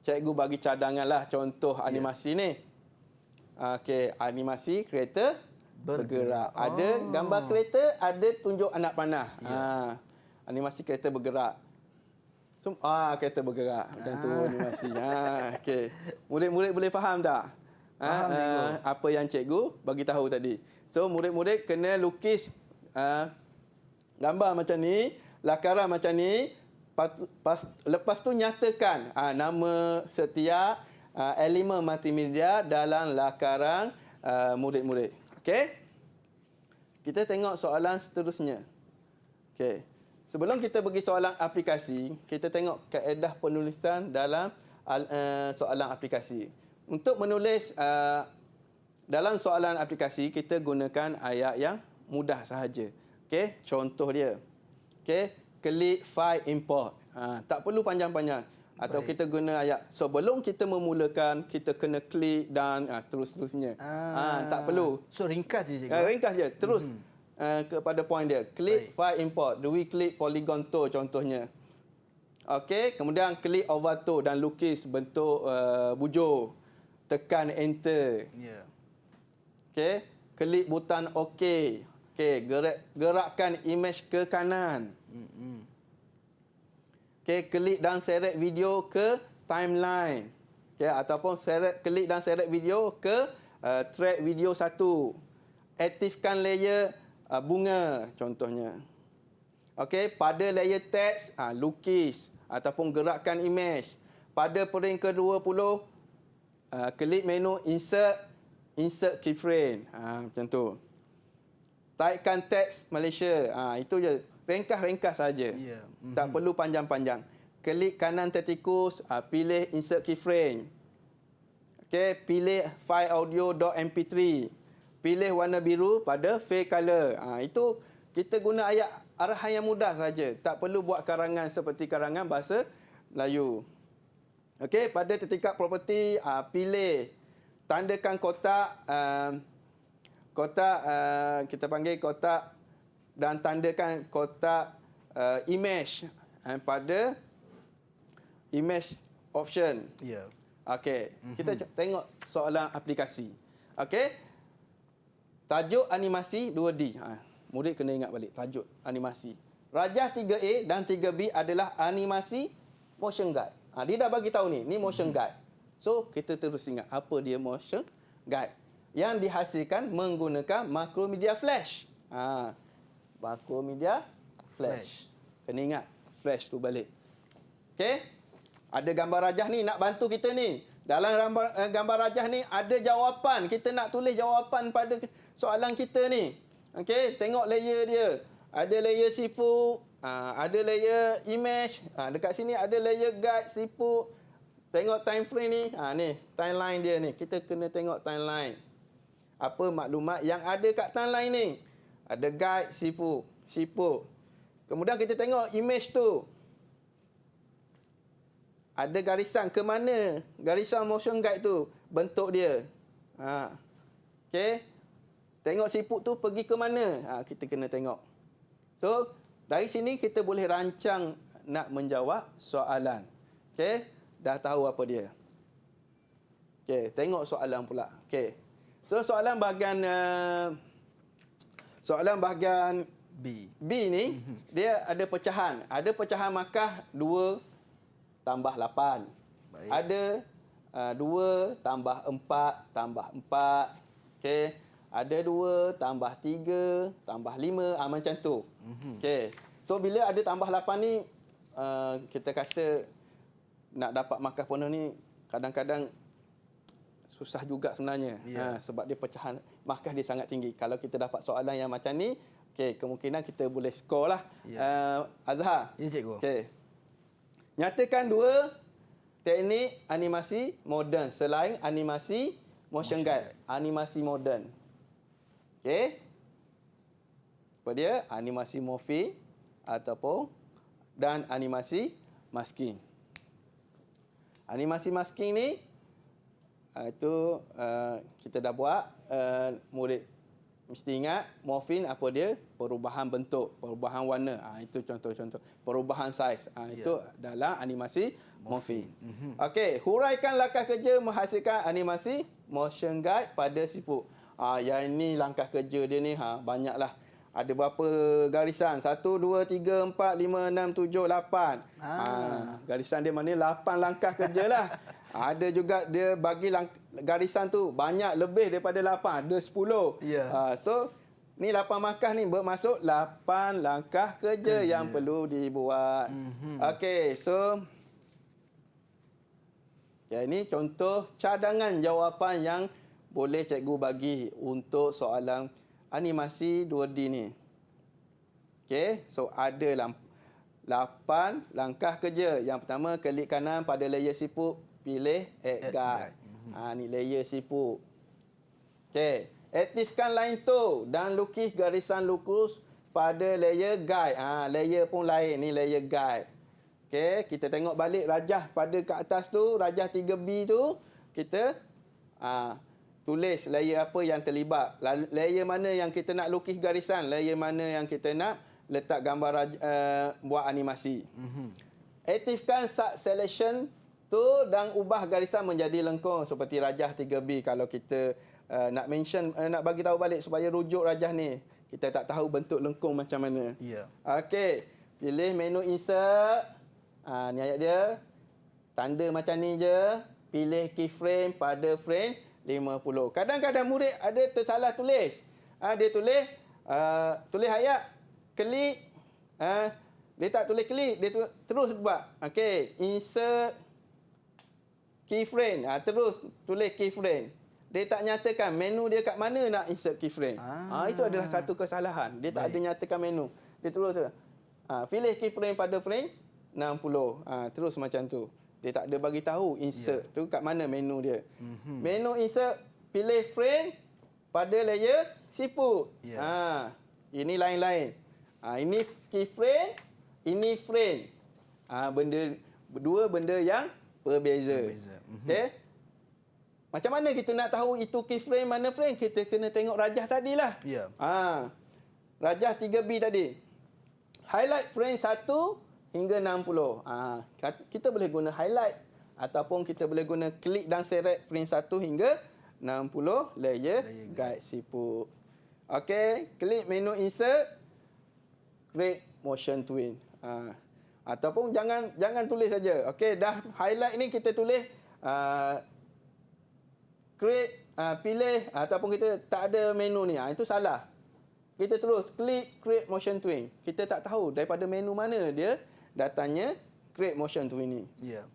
Speaker 3: cikgu bagi cadangan lah contoh animasi ni. Okey, animasi kereta bergerak. Ada gambar kereta, ada tunjuk anak panah. Animasi kereta bergerak. So, kereta bergerak. Macam tu animasi. Okey. Murid-murid boleh faham tak? Apa yang cikgu bagi tahu tadi. So, murid-murid kena lukis gambar macam ni, lakaran macam ni. Lepas tu nyatakan nama setiap elemen multimedia dalam lakaran murid-murid. Okey? Kita tengok soalan seterusnya. Okey. Sebelum kita pergi soalan aplikasi, kita tengok kaedah penulisan dalam soalan aplikasi. Untuk menulis dalam soalan aplikasi, kita gunakan ayat yang mudah sahaja. Okey, contoh dia. Okey, klik file import. Tak perlu panjang-panjang. Atau kita guna ayat sebelum kita memulakan, kita kena klik dan seterusnya. Tak perlu.
Speaker 2: So ringkas je, cikgu.
Speaker 3: Ringkas je. Terus kepada point dia. Klik file import. Dui klik polygon tool contohnya. Okey, kemudian klik over tool dan lukis bentuk bujur. Tekan enter.
Speaker 2: Ya.
Speaker 3: Okey, klik butang OK. Okey, gerakkan imej ke kanan. Okey, klik dan seret video ke timeline. Okey, ataupun klik dan seret video ke track video 1. Aktifkan layer bunga contohnya. Okey, pada layer teks lukis ataupun gerakkan imej. Pada pering ke-20 klik menu insert keyframe. Macam tu. Taikkan teks Malaysia. Itu je. Ringkas-ringkas saja.
Speaker 2: Yeah.
Speaker 3: Tak perlu panjang-panjang. Klik kanan tertikus, pilih insert keyframe. Okey, pilih file audio .mp3. Pilih warna biru pada fade color. Itu kita guna ayat arahan yang mudah saja. Tak perlu buat karangan seperti karangan bahasa Melayu. Okey, pada tingkat properti, pilih tandakan kotak kita panggil kotak dan tandakan kotak image pada image option.
Speaker 2: Ya.
Speaker 3: Okey, kita tengok soalan aplikasi. Okey. Tajuk animasi 2D. Murid kena ingat balik tajuk animasi. Rajah 3A dan 3B adalah animasi motion guide. Dia dah bagi tahu ni motion guide. So, kita terus ingat apa dia motion guide. Yang dihasilkan menggunakan Macromedia Flash. Macromedia Flash. Kena ingat Flash tu balik. Okey? Ada gambar rajah ni nak bantu kita ni. Dalam gambar rajah ni ada jawapan. Kita nak tulis jawapan pada soalan kita ni. Okey, tengok layer dia. Ada layer sifu, ada layer image, dekat sini ada layer guide sifu. Tengok time frame ni. Ni timeline dia ni. Kita kena tengok timeline. Apa maklumat yang ada kat timeline ni? Ada guide sifu. Kemudian kita tengok image tu. Ada garisan ke mana? Garisan motion guide tu bentuk dia. Okey. Tengok siput tu pergi ke mana? Kita kena tengok. So, dari sini kita boleh rancang nak menjawab soalan. Okey, dah tahu apa dia. Okey, tengok soalan pula. Okey. So soalan bahagian B ni dia ada pecahan. Ada pecahan markah 2 tambah 8.
Speaker 2: Baik.
Speaker 3: Ada 2 tambah 4 tambah 4. Okey. Ada 2 tambah 3 tambah 5. Macam tu. Okey. So bila ada tambah 8 ni kita kata nak dapat markah penuh ni kadang-kadang susah juga sebenarnya. Sebab dia pecahan markah dia sangat tinggi. Kalau kita dapat soalan yang macam ni, okey, kemungkinan kita boleh skor lah. Azhar.
Speaker 2: Ya, cikgu.
Speaker 3: Okey. Nyatakan 2 teknik animasi moden selain animasi motion guide. Animasi moden. Okey. Apa dia? Animasi morphing ataupun dan animasi masking. Animasi masking ni itu kita dah buat, murid mesti ingat morphing apa dia? Perubahan bentuk, perubahan warna. Itu contoh-contoh. Perubahan saiz. Itu dalam animasi morphing. Okey, huraikan langkah kerja menghasilkan animasi motion guide pada siput. Yang ini langkah kerja dia ni banyaklah. Ada berapa garisan? 1, 2, 3, 4, 5, 6, 7, 8. Garisan dia mana 8 langkah kerja lah. Ada juga dia bagi garisan tu banyak lebih daripada 8. Ada 10. So, ni 8 markah ni bermaksud 8 langkah kerja yang perlu dibuat. Okey, so ini contoh cadangan jawapan yang boleh cikgu bagi untuk soalan animasi 2D ni. Okey, so ada 8 langkah kerja. Yang pertama, klik kanan pada layer siput, pilih Add Guide. Ni layer siput. Okey, aktifkan line tool dan lukis garisan lurus pada layer guide. Layer pun lain, ni layer guide. Okey, kita tengok balik rajah pada kat atas tu, rajah 3B tu, kita tulis layer apa yang terlibat. Layer mana yang kita nak lukis garisan, layer mana yang kita nak letak gambar buat animasi. Aktifkan Start Selection tool dan ubah garisan menjadi lengkung seperti rajah 3B. Kalau kita nak mention, nak bagi tahu balik supaya rujuk rajah ni, kita tak tahu bentuk lengkung macam mana. Okey, pilih menu Insert. Ni ayat dia. Tanda macam ni je. Pilih keyframe pada frame 50. Kadang-kadang murid ada tersalah tulis. Dia tulis ayat, klik. Dia tak tulis klik, dia terus buat. Okey, insert keyframe. Terus tulis keyframe. Dia tak nyatakan menu dia kat mana nak insert keyframe. Itu adalah satu kesalahan. Dia tak ada nyatakan menu. Dia terus pilih keyframe pada frame 60. Terus macam tu. Dia tak ada bagi tahu insert tu kat mana menu dia. Menu insert, pilih frame pada layer siput. Ini lain-lain. Ini keyframe, ini frame. Dua benda yang berbeza. Okey. Macam mana kita nak tahu itu keyframe mana frame? Kita kena tengok rajah tadilah. Rajah 3B tadi. Highlight frame 1 hingga 60. Kita boleh guna highlight ataupun kita boleh guna klik dan seret frame 1 hingga 60 layer guide siput. Okey, klik menu insert, create motion twin. Ataupun jangan tulis saja. Okey, dah highlight ni kita tulis create, pilih ataupun kita tak ada menu ni. Itu salah. Kita terus klik create motion twin. Kita tak tahu daripada menu mana dia datangnya create motion twin ni.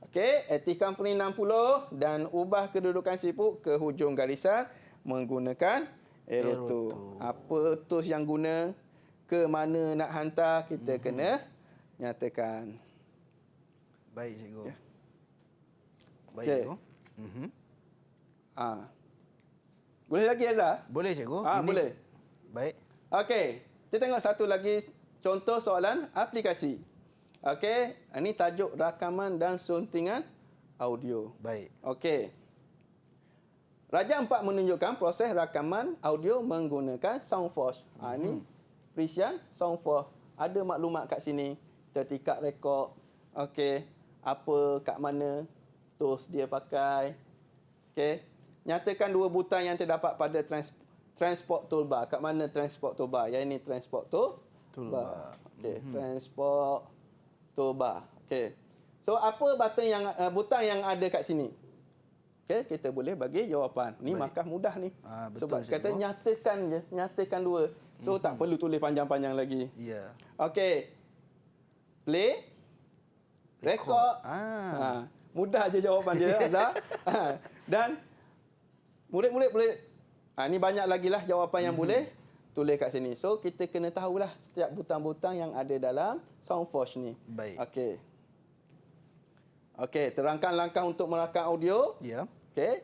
Speaker 3: Okey, aktifkan frame 60 dan ubah kedudukan siput ke hujung garisan menggunakan arrow tool. Apa tools yang guna, ke mana nak hantar, kita kena nyatakan.
Speaker 2: Baik, cikgu. Baik,
Speaker 3: Okey.
Speaker 2: cikgu.
Speaker 3: Boleh lagi, Azhar?
Speaker 2: Boleh, cikgu.
Speaker 3: Boleh.
Speaker 2: Baik.
Speaker 3: Okey, kita tengok satu lagi contoh soalan aplikasi. Okey, ini tajuk rakaman dan suntingan audio.
Speaker 2: Baik.
Speaker 3: Okey. Rajah 4 menunjukkan proses rakaman audio menggunakan Soundforge. Ini perisian Soundforge. Ada maklumat kat sini. tertikat rekod. Okey, apa, kat mana tools dia pakai. Okey. Nyatakan dua butang yang terdapat pada transport toolbar. Kat mana transport toolbar? Yang ini transport toolbar. Okey, transport toolbar. Okey. So apa butang yang ada kat sini? Okey, kita boleh bagi jawapan. Ni Markah mudah ni.
Speaker 2: Betul,
Speaker 3: Sebab kata nyatakan je, nyatakan dua. So tak perlu tulis panjang-panjang lagi.
Speaker 2: Ya.
Speaker 3: Okey. Play. Record. Mudah je jawapan dia, Azhar. Dan murid-murid boleh, ni banyak lagi lah jawapan yang boleh tulis kat sini. So, kita kena tahulah setiap butang-butang yang ada dalam Soundforge ni.
Speaker 2: Baik.
Speaker 3: Okey, terangkan langkah untuk merakam audio.
Speaker 2: Ya.
Speaker 3: Okey.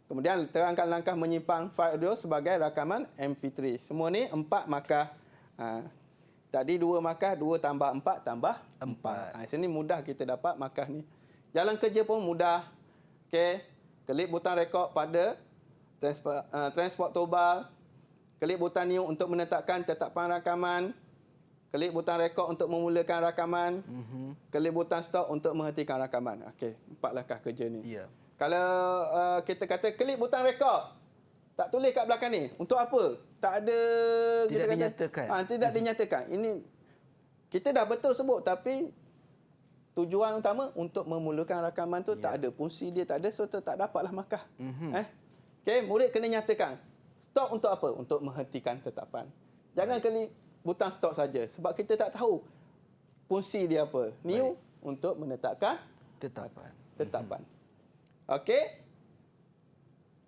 Speaker 3: Kemudian terangkan langkah menyimpan fail audio sebagai rakaman MP3. Semua ni 4 markah. Tadi 2 markah, 2 tambah 4 tambah 4. Sini mudah kita dapat markah ni. Jalan kerja pun mudah. Okey. Klik butang rekod pada transport toolbar. Klik butang new untuk menetapkan tetapan rakaman. Klik butang rekod untuk memulakan rakaman. Klik butang stop untuk menghentikan rakaman. Okey, 4 langkah kerja ni.
Speaker 2: Ya.
Speaker 3: Kalau kita kata klik butang rekod, tak tulis kat belakang ni. Untuk apa? Tak ada...
Speaker 2: Tidak dinyatakan.
Speaker 3: Tidak dinyatakan. Ini kita dah betul sebut, tapi tujuan utama untuk memulakan rakaman tu tak ada. Fungsi dia tak ada, so tak dapatlah markah. Okey, murid kena nyatakan. Stop untuk apa? Untuk menghentikan tetapan. Jangan klik butang stop saja, sebab kita tak tahu fungsi dia apa. New untuk menetapkan tetapan. Okey.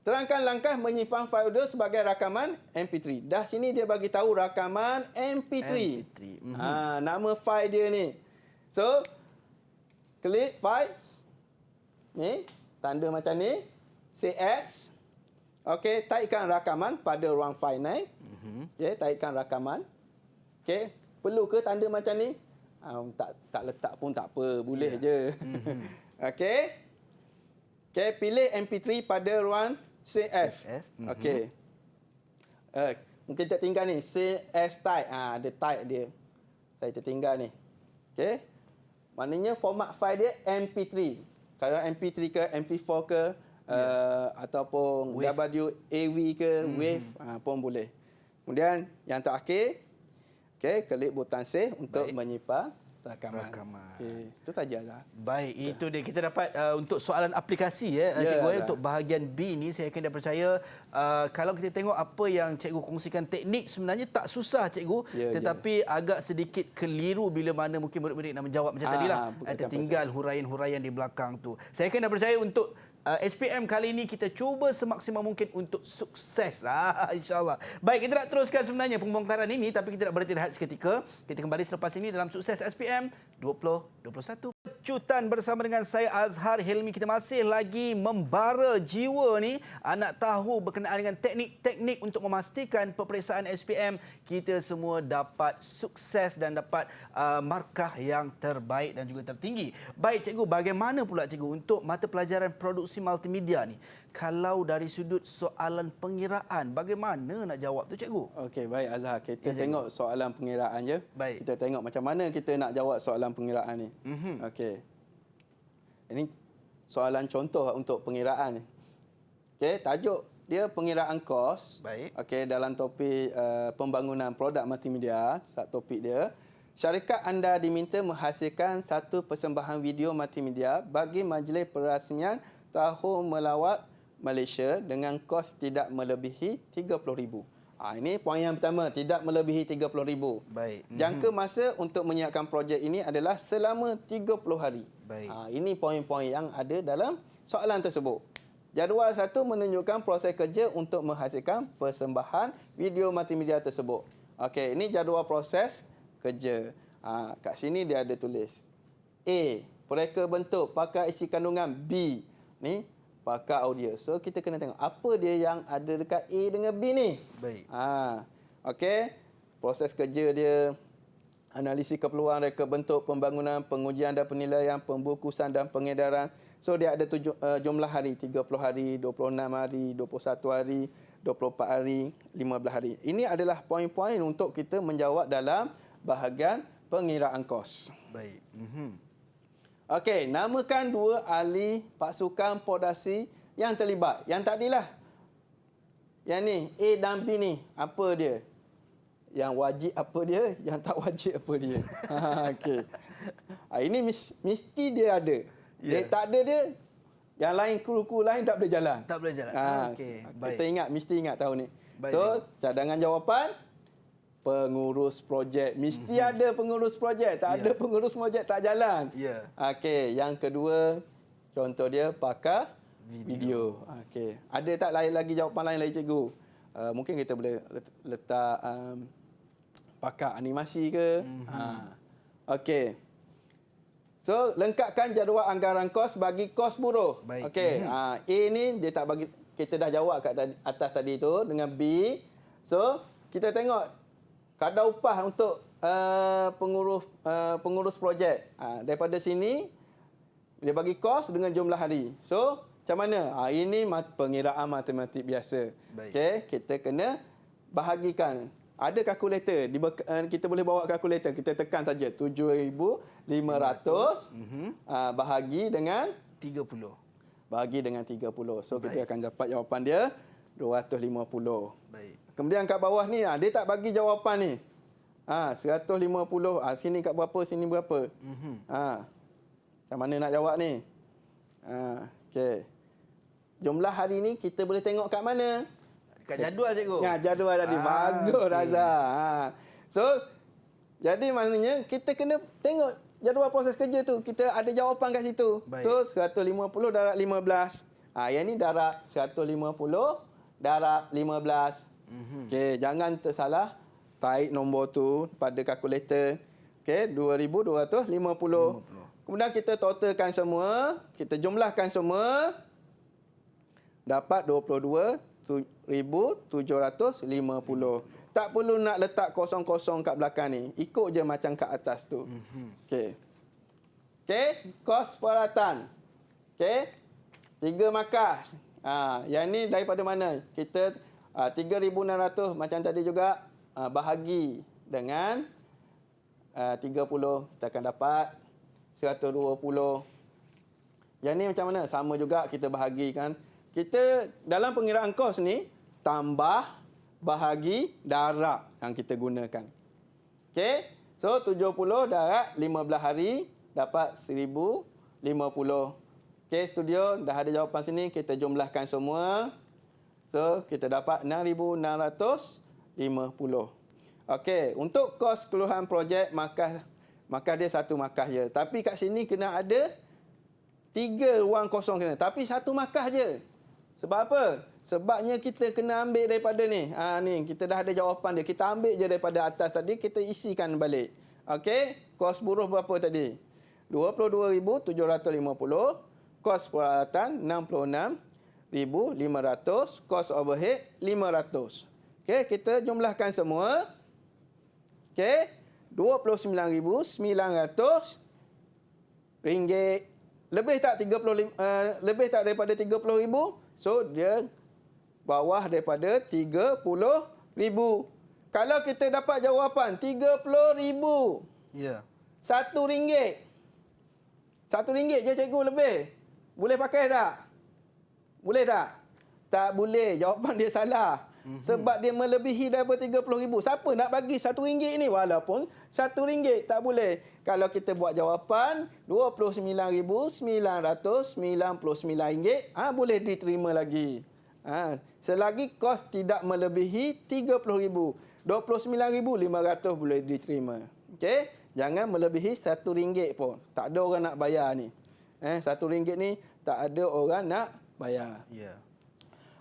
Speaker 3: Terangkan langkah menyimpan fail audio sebagai rakaman MP3. Dah sini dia bagi tahu rakaman MP3. Nama fail dia ni. So, klik fail. Ni, tanda macam ni. CS. Okey, taikkan rakaman pada ruang fail ni. Okey, taikkan rakaman. Okey, perlu ke tanda macam ni? Tak letak pun tak apa, boleh je. Okey. Okey, pilih MP3 pada ruang CF. Okey. Mungkin tertinggal ni CS type. Ada type dia. Saya tertinggal ni. Okey. Maknanya format file dia MP3. Kalau MP3 ke MP4 ke ataupun WAV ke wave pun boleh. Kemudian yang terakhir, okey, klik butang save untuk menyimpan rakaman. Okey, itu saja lah.
Speaker 2: Baik, itu dia kita dapat untuk soalan aplikasi cikgu. Untuk bahagian B ni saya akan percaya kalau kita tengok apa yang cikgu kongsikan teknik sebenarnya tak susah cikgu, tetapi agak sedikit keliru bila mana mungkin murid-murid nak menjawab macam tadilah. Tertinggal huraian-huraian di belakang tu. Saya akan percaya untuk SPM kali ini kita cuba semaksimal mungkin untuk sukses. InsyaAllah. Baik, kita nak teruskan sebenarnya pembongkaran ini, tapi kita nak berhenti rehat seketika. Kita kembali selepas ini dalam Sukses SPM 2021. Kejutan bersama dengan saya Azhar Hilmi. Kita masih lagi membara jiwa ni. Nak tahu berkenaan dengan teknik-teknik untuk memastikan peperiksaan SPM kita semua dapat sukses dan dapat markah yang terbaik dan juga tertinggi. Baik cikgu, bagaimana pula cikgu untuk mata pelajaran produksi multimedia ni? Kalau dari sudut soalan pengiraan, bagaimana nak jawab tu cikgu?
Speaker 3: Okey, baik Azhar. Kita tengok soalan pengiraan je.
Speaker 2: Baik.
Speaker 3: Kita tengok macam mana kita nak jawab soalan pengiraan ni. Okey. Ini soalan contoh untuk pengiraan ni. Okey, tajuk dia pengiraan kos.
Speaker 2: Baik.
Speaker 3: Okey, dalam topik pembangunan produk multimedia, satu topik dia. Syarikat anda diminta menghasilkan satu persembahan video multimedia bagi majlis perasmian tahun melawat Malaysia dengan kos tidak melebihi RM30,000. Ini poin yang pertama, tidak melebihi RM30,000.
Speaker 2: Baik.
Speaker 3: Jangka masa untuk menyiapkan projek ini adalah selama 30 hari.
Speaker 2: Baik.
Speaker 3: Ini poin-poin yang ada dalam soalan tersebut. Jadual 1 menunjukkan proses kerja untuk menghasilkan persembahan video multimedia tersebut. Okey, ini jadual proses kerja. Kat sini dia ada tulis. A, pereka bentuk, pakar isi kandungan. B, ni pakar audio. So kita kena tengok apa dia yang ada dekat A dengan B ni.
Speaker 2: Baik.
Speaker 3: Okey. Proses kerja dia, analisis keperluan reka bentuk, pembangunan, pengujian dan penilaian, pembungkusan dan pengedaran. So dia ada jumlah hari, 30 hari, 26 hari, 21 hari, 24 hari, 15 hari. Ini adalah poin-poin untuk kita menjawab dalam bahagian pengiraan kos.
Speaker 2: Baik.
Speaker 3: Okey, namakan dua ahli pasukan pondasi yang terlibat. Yang tadilah. Yang ni, A dan B ni, apa dia? Yang wajib apa dia, yang tak wajib apa dia. Okey. Ini mesti dia ada. Dia tak ada dia, yang lain kru-kru lain tak boleh jalan.
Speaker 2: Tak boleh jalan. Okey. Baik.
Speaker 3: Kita mesti ingat tahun ni.
Speaker 2: Baik.
Speaker 3: So, cadangan jawapan pengurus projek. Mesti ada pengurus projek. Tak ada pengurus projek tak jalan.
Speaker 2: Ya.
Speaker 3: Okey, yang kedua contoh dia pakar video. Okey. Ada tak lain lagi jawapan lain lagi cikgu? Mungkin kita boleh letak pakar animasi ke. Okey. So, lengkapkan jadual anggaran kos bagi kos buruh.
Speaker 2: Baik.
Speaker 3: Okey. A ni dia tak bagi, kita dah jawab kat atas tadi tu dengan B. So, kita tengok kadar upah untuk pengurus projek. Daripada sini dia bagi kos dengan jumlah hari. So, macam mana? Ini pengiraan matematik biasa. Okey, kita kena bahagikan. Ada kalkulator, kita boleh bawa kalkulator. Kita tekan saja 7,500 bahagi dengan
Speaker 2: 30.
Speaker 3: Bahagi dengan 30. So, kita akan dapat jawapan dia 250.
Speaker 2: Baik.
Speaker 3: Kemudian kat bawah ni, dia tak bagi jawapan ni. 150. Sini kat berapa, sini berapa. Macam mana nak jawab ni? Okey. Jumlah hari ni kita boleh tengok kat mana?
Speaker 2: Kat jadual cikgu.
Speaker 3: Jadual tadi. Bagus Raza. So, jadi maknanya kita kena tengok jadual proses kerja tu. Kita ada jawapan kat situ.
Speaker 2: Baik.
Speaker 3: So, 150 darab 15. Yang ni darab 150 darab 15. Okey, jangan tersalah. Tarik nombor tu pada kalkulator. Okey, 2,250. Kemudian kita totalkan semua. Kita jumlahkan semua. Dapat 22,750. Tak perlu nak letak kosong-kosong kat belakang ni. Ikut je macam kat atas tu. Okey. Okey, kos peralatan. Okey. 3 markas. Yang ni daripada mana? Kita 3,600 macam tadi juga bahagi dengan 30. Kita akan dapat 120. Yang ni macam mana? Sama juga kita bahagikan. Kita dalam pengiraan kos ni tambah, bahagi, darab yang kita gunakan. Okey. So 70 darab 15 hari dapat 1,050. Okey, studio dah ada jawapan sini, kita jumlahkan semua. So kita dapat 6,650. Okey, untuk kos keseluruhan projek markas dia satu markas je. Tapi kat sini kena ada 3 ruang kosong kena. Tapi satu markas je. Sebab apa? Sebabnya kita kena ambil daripada ni. Ni kita dah ada jawapan dia. Kita ambil je daripada atas tadi, kita isikan balik. Okey, kos buruh berapa tadi? 22,750. Kos peralatan 66,500. Kos overhead 500. Okey, kita jumlahkan semua. Okey, 29,900 ringgit. Lebih tak 35 lebih tak daripada 30,000? So dia bawah daripada 30,000. Kalau kita dapat jawapan 30,000.
Speaker 2: Ya.
Speaker 3: RM1. RM1 je cikgu lebih. Boleh pakai tak? Boleh tak? Tak boleh. Jawapan dia salah. Sebab dia melebihi daripada 30,000. Siapa nak bagi RM1 ni? Walaupun RM1 tak boleh. Kalau kita buat jawapan RM29,999, boleh diterima lagi. Selagi kos tidak melebihi 30,000. RM29,500 boleh diterima. Okey? Jangan melebihi RM1 pun. Tak ada orang nak bayar ni. RM1 ni tak ada orang nak bayar.
Speaker 2: Ya.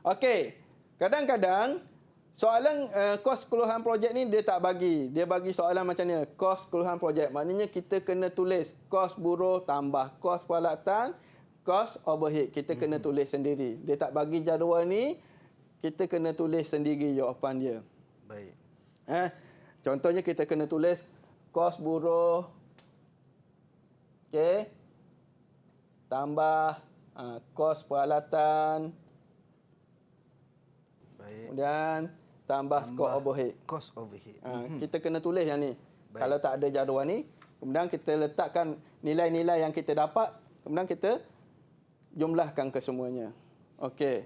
Speaker 3: Okey. Kadang-kadang soalan kos keseluruhan projek ni dia tak bagi. Dia bagi soalan macam ni, kos keseluruhan projek. Maknanya kita kena tulis kos buruh tambah kos peralatan, kos overhead. Kita kena tulis sendiri. Dia tak bagi jadual ni, kita kena tulis sendiri jawapan dia.
Speaker 2: Baik.
Speaker 3: Contohnya kita kena tulis kos buruh, okey, tambah kos peralatan,
Speaker 2: Baik.
Speaker 3: kemudian tambah kos overhead.
Speaker 2: Cost overhead.
Speaker 3: Kita kena tulis yang ni.
Speaker 2: Baik.
Speaker 3: Kalau tak ada jadual ni, kemudian kita letakkan nilai-nilai yang kita dapat, kemudian kita jumlahkan kesemuanya. Okey.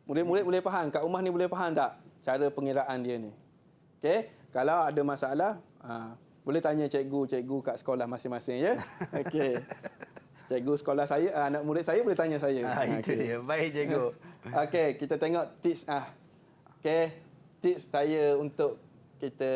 Speaker 3: Murid-murid boleh faham? Kat rumah ni boleh faham tak cara pengiraan dia ni? Okey. Kalau ada masalah, boleh tanya cikgu kat sekolah masing-masing ya. Okey. Cikgu sekolah saya, anak murid saya boleh tanya saya.
Speaker 2: Itu dia. Baik, cikgu.
Speaker 3: Okey, kita tengok tips Okey, tips saya untuk kita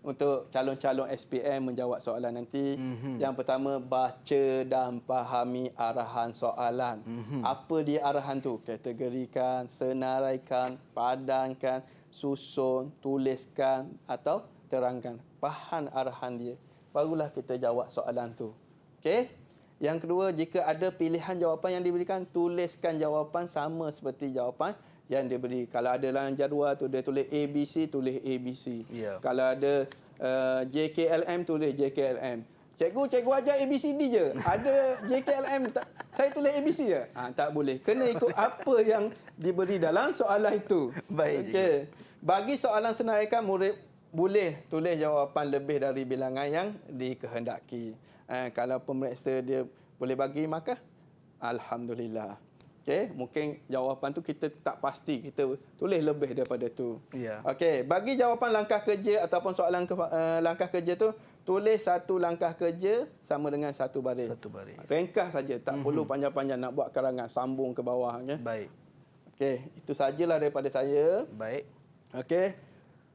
Speaker 3: untuk calon-calon SPM menjawab soalan nanti. Yang pertama, baca dan fahami arahan soalan. Apa dia arahan tu? Kategorikan, senaraikan, padankan, susun, tuliskan atau terangkan. Faham arahan dia. Barulah kita jawab soalan tu. Okey? Yang kedua, jika ada pilihan jawapan yang diberikan, tuliskan jawapan sama seperti jawapan yang diberi. Kalau ada dalam jadual tu dia tulis ABC, tulis ABC.
Speaker 2: Ya.
Speaker 3: Kalau ada JKLM, tulis JKLM. Cikgu ajar ABCD je. Ada JKLM, saya tulis ABC je. Tak boleh. Kena ikut apa yang diberi dalam soalan itu.
Speaker 2: Baik,
Speaker 3: Okey. Bagi soalan senaraikan, murid boleh tulis jawapan lebih dari bilangan yang dikehendaki. Kalau pemeriksa dia boleh bagi, maka alhamdulillah. Okey, mungkin jawapan tu kita tak pasti, kita tulis lebih daripada tu.
Speaker 2: Ya.
Speaker 3: Okey, bagi jawapan langkah kerja ataupun soalan langkah kerja tu, tulis satu langkah kerja sama dengan satu baris.
Speaker 2: Satu baris.
Speaker 3: Ringkas saja, tak perlu panjang-panjang nak buat karangan sambung ke bawah. Okay?
Speaker 2: Baik.
Speaker 3: Okey, itu sajalah daripada saya.
Speaker 2: Baik.
Speaker 3: Okey.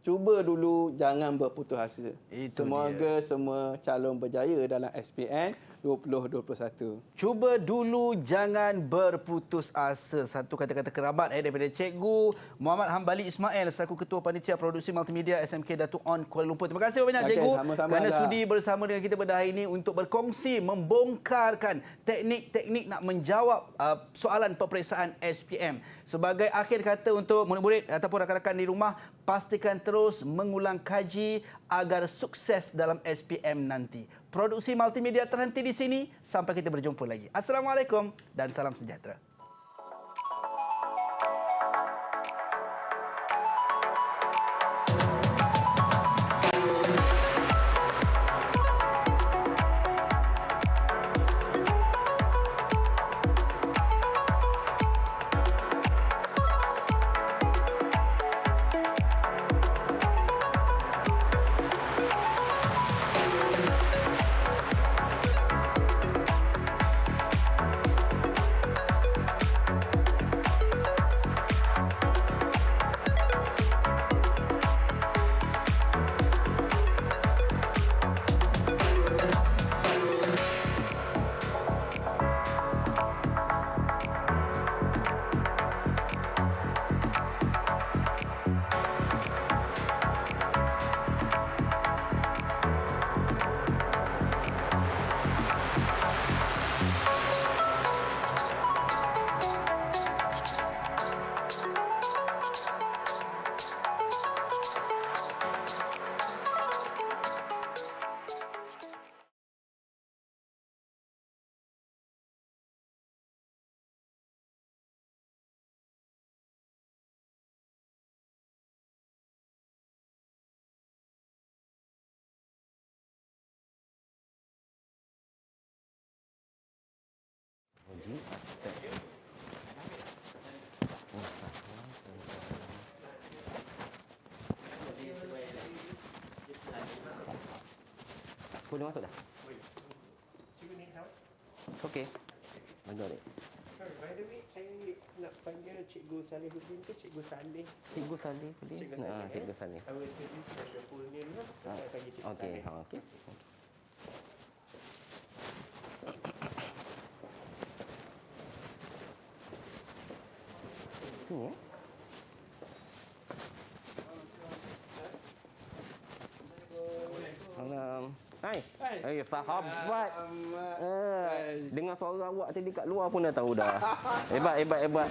Speaker 3: Cuba dulu jangan berputus asa.
Speaker 2: Itu
Speaker 3: Semoga semua calon berjaya dalam SPM 2021.
Speaker 2: Cuba dulu jangan berputus asa. Satu kata-kata keramat daripada Cikgu Muhammad Hambali Ismail selaku Ketua Panitia Produksi Multimedia SMK Datuk On Kuala Lumpur. Terima kasih banyak,
Speaker 3: Okey,
Speaker 2: Cikgu,
Speaker 3: sama-sama
Speaker 2: kerana
Speaker 3: lah.
Speaker 2: sudi bersama dengan kita pada hari ini untuk berkongsi, membongkarkan teknik-teknik nak menjawab soalan peperiksaan SPM. Sebagai akhir kata untuk murid-murid ataupun rakan-rakan di rumah, pastikan terus mengulang kaji agar sukses dalam SPM nanti. Produksi multimedia terhenti di sini. Sampai kita berjumpa lagi. Assalamualaikum dan salam sejahtera.
Speaker 4: Boleh masuk dah? Okey. Bantu adik.
Speaker 5: By the way, saya nak panggil Cikgu Salihuddin ke Cikgu Saleh?
Speaker 4: Cikgu Saleh boleh?
Speaker 5: Cikgu Saleh,
Speaker 4: Cikgu Saleh.
Speaker 5: I will introduce the full name lah. Saya panggil Cikgu
Speaker 4: Okey,
Speaker 5: Saleh.
Speaker 4: okey. Ni ya. Salam. Hai. Hai, sahabat. Dengar suara awak tadi kat luar pun dah tahu dah. Hebat.